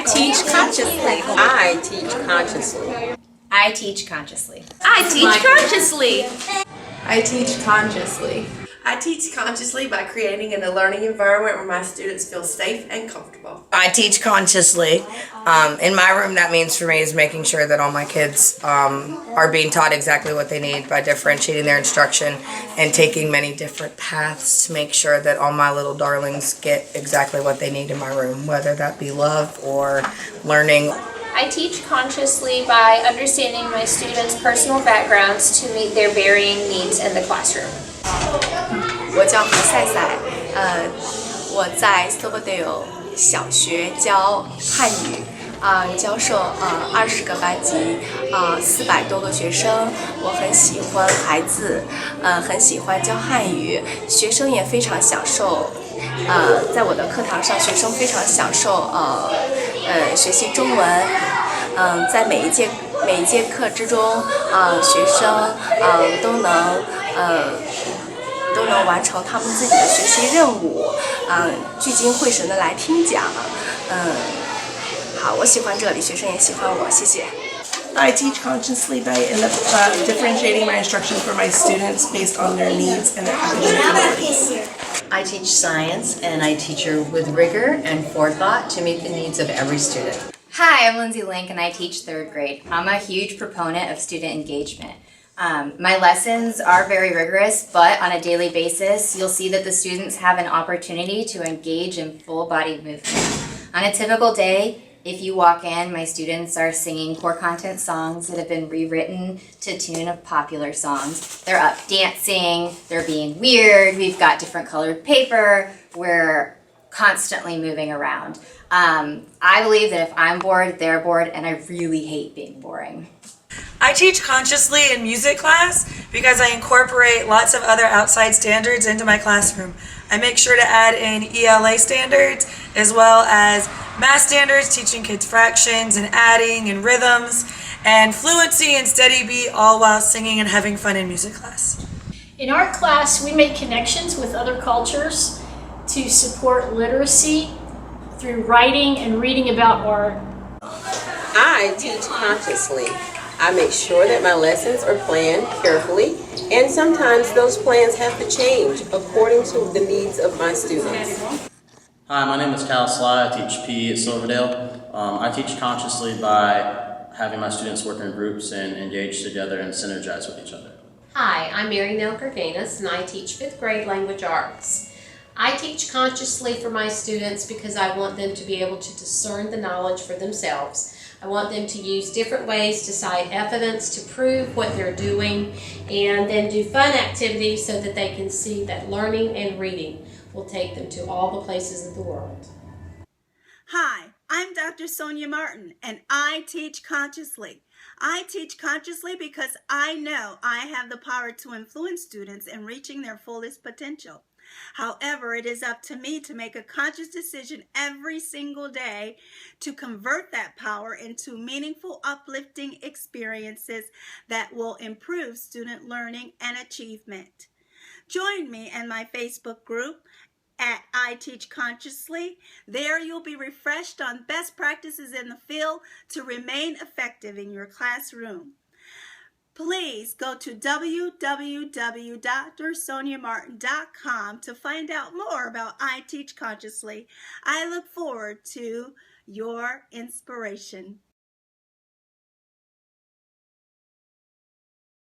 I teach consciously. I teach consciously. I teach consciously. I teach consciously. I teach consciously. I teach consciously by creating a learning environment where my students feel safe and comfortable. I teach consciously. In my room, that means for me is making sure that all my kids are being taught exactly what they need by differentiating their instruction and taking many different paths to make sure that all my little darlings get exactly what they need in my room, whether that be love or learning. I teach consciously by understanding my students' personal backgrounds to meet their varying needs in the classroom. 我叫何赛赛，我在 Silverdale 小学教汉语，教授20个班级，400多个学生。我很喜欢孩子，很喜欢教汉语，学生也非常享受。在我的课堂上，学生非常享受学习中文。在每一节课之中，学生都能完成他们自己的学习任务，聚精会神的来听讲。好，我喜欢这里，学生也喜欢我，谢谢。I teach consciously by differentiating my instruction for my students based on their needs and their academic abilities. I teach science, and I teach her with rigor and forethought to meet the needs of every student. Hi, I'm Lindsay Link and I teach 3rd grade. I'm a huge proponent of student engagement. My lessons are very rigorous, but on a daily basis, you'll see that the students have an opportunity to engage in full-body movement. On a typical day, if you walk in, my students are singing core content songs that have been rewritten to tune of popular songs. They're up dancing, they're being weird, we've got different colored paper, we're constantly moving around. I believe that if I'm bored, they're bored, and I really hate being boring. I teach consciously in music class because I incorporate lots of other outside standards into my classroom. I make sure to add in ELA standards as well as math standards, teaching kids fractions and adding and rhythms, and fluency and steady beat, all while singing and having fun in music class. In our class, we make connections with other cultures to support literacy through writing and reading about art. I teach consciously. I make sure that my lessons are planned carefully, and sometimes those plans have to change according to the needs of my students. Hi, my name is Cal Sly. I teach PE at Silverdale. I teach consciously by having my students work in groups and engage together and synergize with each other. Hi, I'm Mary Nell Cardenas and I teach 5th grade language arts. I teach consciously for my students because I want them to be able to discern the knowledge for themselves. I want them to use different ways to cite evidence to prove what they're doing, and then do fun activities so that they can see that learning and reading will take them to all the places of the world. Hi, I'm Dr. Sonia Martin, and I teach consciously. I teach consciously because I know I have the power to influence students in reaching their fullest potential. However, it is up to me to make a conscious decision every single day to convert that power into meaningful, uplifting experiences that will improve student learning and achievement. Join me in my Facebook group at I Teach Consciously. There you'll be refreshed on best practices in the field to remain effective in your classroom. Please go to www.drsoniamartin.com to find out more about I Teach Consciously. I look forward to your inspiration.